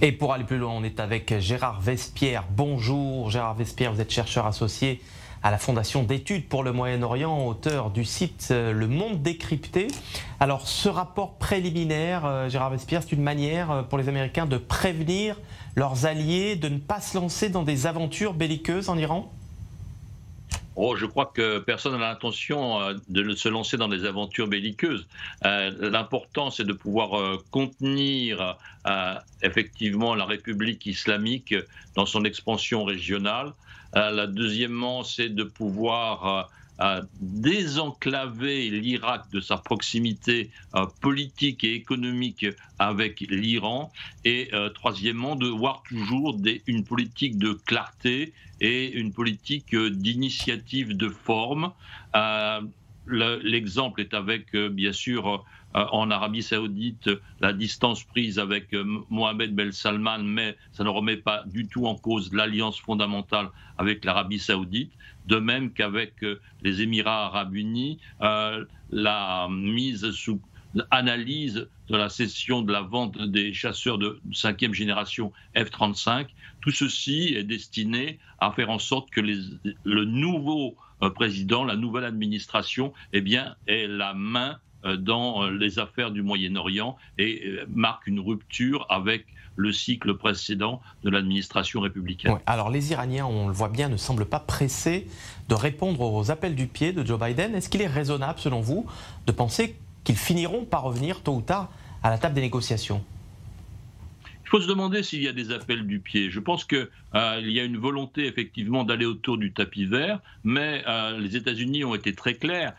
Et pour aller plus loin, on est avec Gérard Vespierre. Bonjour Gérard Vespierre, vous êtes chercheur associé à la Fondation d'études pour le Moyen-Orient, auteur du site Le Monde décrypté. Alors ce rapport préliminaire, Gérard Vespierre, c'est une manière pour les Américains de prévenir leurs alliés de ne pas se lancer dans des aventures belliqueuses en Iran ? Oh, je crois que personne n'a l'intention de se lancer dans des aventures belliqueuses. L'important, c'est de pouvoir contenir effectivement la République islamique dans son expansion régionale. Deuxièmement, c'est de pouvoir désenclaver l'Irak de sa proximité politique et économique avec l'Iran. Et troisièmement, de voir toujours une politique de clarté et une politique d'initiative de forme. L'exemple est avec, bien sûr, en Arabie Saoudite, la distance prise avec Mohammed Ben Salman, mais ça ne remet pas du tout en cause l'alliance fondamentale avec l'Arabie Saoudite. De même qu'avec les Émirats Arabes Unis, la mise sous analyse de la cession de la vente des chasseurs de 5e génération F-35. Tout ceci est destiné à faire en sorte que le nouveau président, la nouvelle administration, eh bien, ait la main dans les affaires du Moyen-Orient et marque une rupture avec le cycle précédent de l'administration républicaine. Ouais, alors les Iraniens, on le voit bien, ne semblent pas pressés de répondre aux appels du pied de Joe Biden. Est-ce qu'il est raisonnable, selon vous, de penser qu'ils finiront par revenir tôt ou tard à la table des négociations ? Il faut se demander s'il y a des appels du pied. Je pense qu'il y a une volonté effectivement d'aller autour du tapis vert, mais les États-Unis ont été très clairs.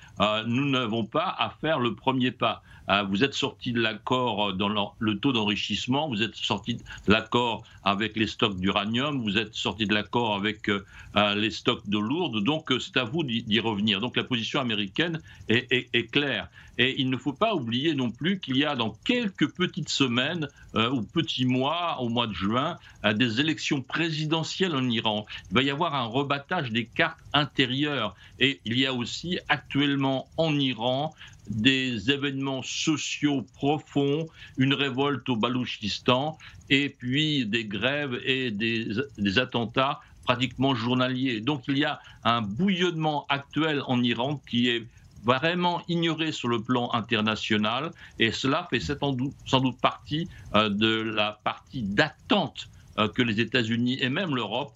Nous n'avons pas à faire le premier pas. Vous êtes sorti de l'accord dans le taux d'enrichissement, vous êtes sorti de l'accord avec les stocks d'uranium, vous êtes sorti de l'accord avec les stocks d'eau lourde, donc c'est à vous d'y revenir. Donc la position américaine est claire. Et il ne faut pas oublier non plus qu'il y a dans quelques petites semaines ou petits mois, au mois de juin, des élections présidentielles en Iran. Il va y avoir un rebattage des cartes intérieures. Et il y a aussi actuellement en Iran des événements sociaux profonds, une révolte au Baloutchistan, et puis des grèves et des attentats pratiquement journaliers. Donc il y a un bouillonnement actuel en Iran qui est vraiment ignoré sur le plan international, et cela fait sans doute partie de la partie d'attente que les États-Unis et même l'Europe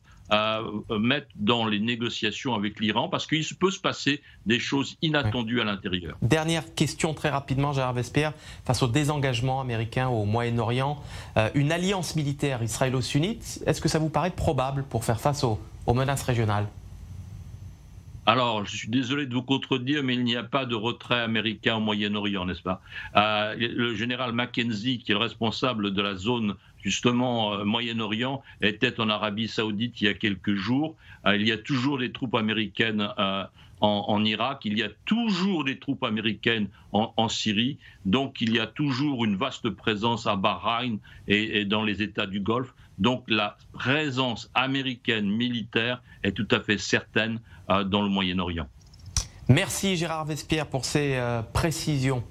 mettre dans les négociations avec l'Iran, parce qu'il peut se passer des choses inattendues à l'intérieur. Dernière question très rapidement, Gérard Vespierre, face au désengagement américain au Moyen-Orient, une alliance militaire israélo-sunnite, est-ce que ça vous paraît probable pour faire face aux menaces régionales ? Alors, je suis désolé de vous contredire, mais il n'y a pas de retrait américain au Moyen-Orient, n'est-ce pas ? Le général Mackenzie, qui est le responsable de la zone justement Moyen-Orient, était en Arabie Saoudite il y a quelques jours. Il y a toujours des troupes américaines en Irak, il y a toujours des troupes américaines en Syrie, donc il y a toujours une vaste présence à Bahreïn et dans les États du Golfe. Donc la présence américaine militaire est tout à fait certaine dans le Moyen-Orient. Merci Gérard Vespierre pour ces précisions.